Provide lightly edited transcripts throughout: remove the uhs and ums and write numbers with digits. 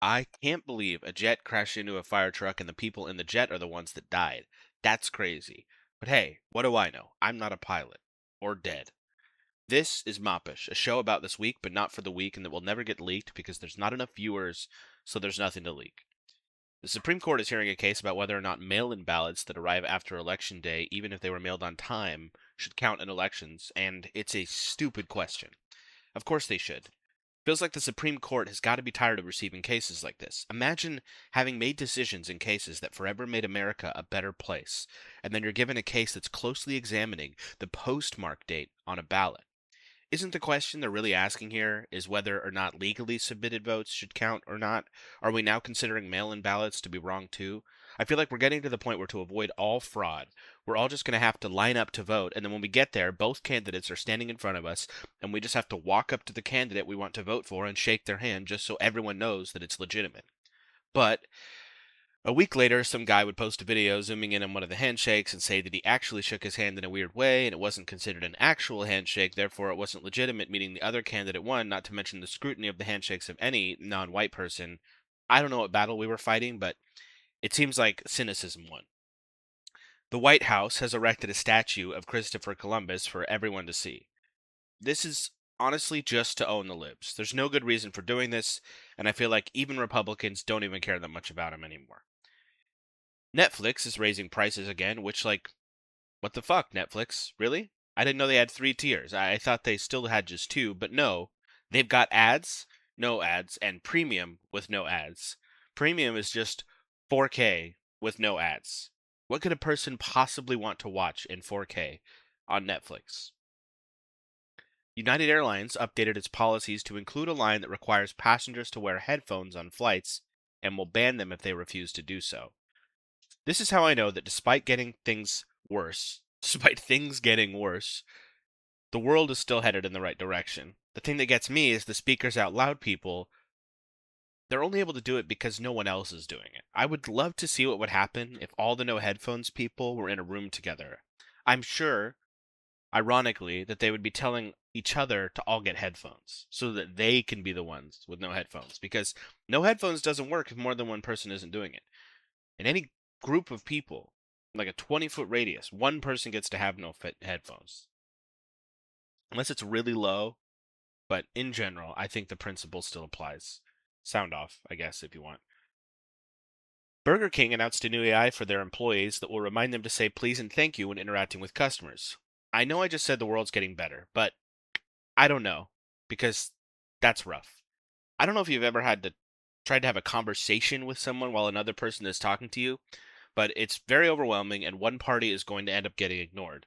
I can't believe a jet crashed into a fire truck and the people in the jet are the ones that died. That's crazy. But hey, what do I know? I'm not a pilot. Or dead. This is Moppish, a show about this week, but not for the week, and that will never get leaked because there's not enough viewers, so there's nothing to leak. The Supreme Court is hearing a case about whether or not mail in ballots that arrive after Election Day, even if they were mailed on time, should count in elections, and it's a stupid question. Of course they should. Feels like the Supreme Court has got to be tired of receiving cases like this. Imagine having made decisions in cases that forever made America a better place, and then you're given a case that's closely examining the postmark date on a ballot. Isn't the question they're really asking here is whether or not legally submitted votes should count or not? Are we now considering mail-in ballots to be wrong too? I feel like we're getting to the point where to avoid all fraud, we're all just going to have to line up to vote, and then when we get there, both candidates are standing in front of us, and we just have to walk up to the candidate we want to vote for and shake their hand just so everyone knows that it's legitimate. But a week later, some guy would post a video zooming in on one of the handshakes and say that he actually shook his hand in a weird way and it wasn't considered an actual handshake, therefore it wasn't legitimate, meaning the other candidate won, not to mention the scrutiny of the handshakes of any non-white person. I don't know what battle we were fighting, but it seems like cynicism won. The White House has erected a statue of Christopher Columbus for everyone to see. This is honestly just to own the libs. There's no good reason for doing this, and I feel like even Republicans don't even care that much about him anymore. Netflix is raising prices again, which, like, what the fuck, Netflix? Really? I didn't know they had three tiers. I thought they still had just two, but no. They've got ads, no ads, and premium with no ads. Premium is just 4K with no ads. What could a person possibly want to watch in 4K on Netflix? United Airlines updated its policies to include a line that requires passengers to wear headphones on flights and will ban them if they refuse to do so. This is how I know that despite things getting worse, the world is still headed in the right direction. The thing that gets me is the speakers out loud people, they're only able to do it because no one else is doing it. I would love to see what would happen if all the no headphones people were in a room together. I'm sure, ironically, that they would be telling each other to all get headphones so that they can be the ones with no headphones because no headphones doesn't work if more than one person isn't doing it. In any group of people, like a 20-foot radius, one person gets to have no headphones. Unless it's really low, but in general, I think the principle still applies. Sound off, I guess, if you want. Burger King announced a new AI for their employees that will remind them to say please and thank you when interacting with customers. I know I just said the world's getting better, but I don't know, because that's rough. I don't know if you've ever tried to have a conversation with someone while another person is talking to you, but it's very overwhelming and one party is going to end up getting ignored.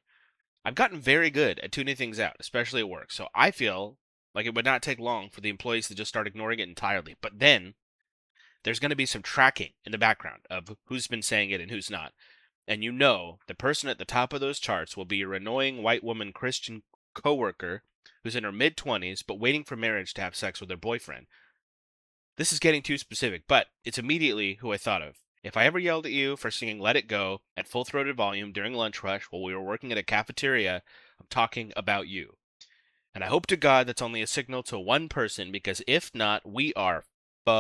I've gotten very good at tuning things out, especially at work, so I feel like it would not take long for the employees to just start ignoring it entirely. But then there's going to be some tracking in the background of who's been saying it and who's not. And you know, the person at the top of those charts will be your annoying white woman Christian coworker who's in her mid-20s but waiting for marriage to have sex with her boyfriend. This is getting too specific, but it's immediately who I thought of. If I ever yelled at you for singing Let It Go at full-throated volume during lunch rush while we were working at a cafeteria, I'm talking about you. And I hope to God that's only a signal to one person, because if not, we are fucked.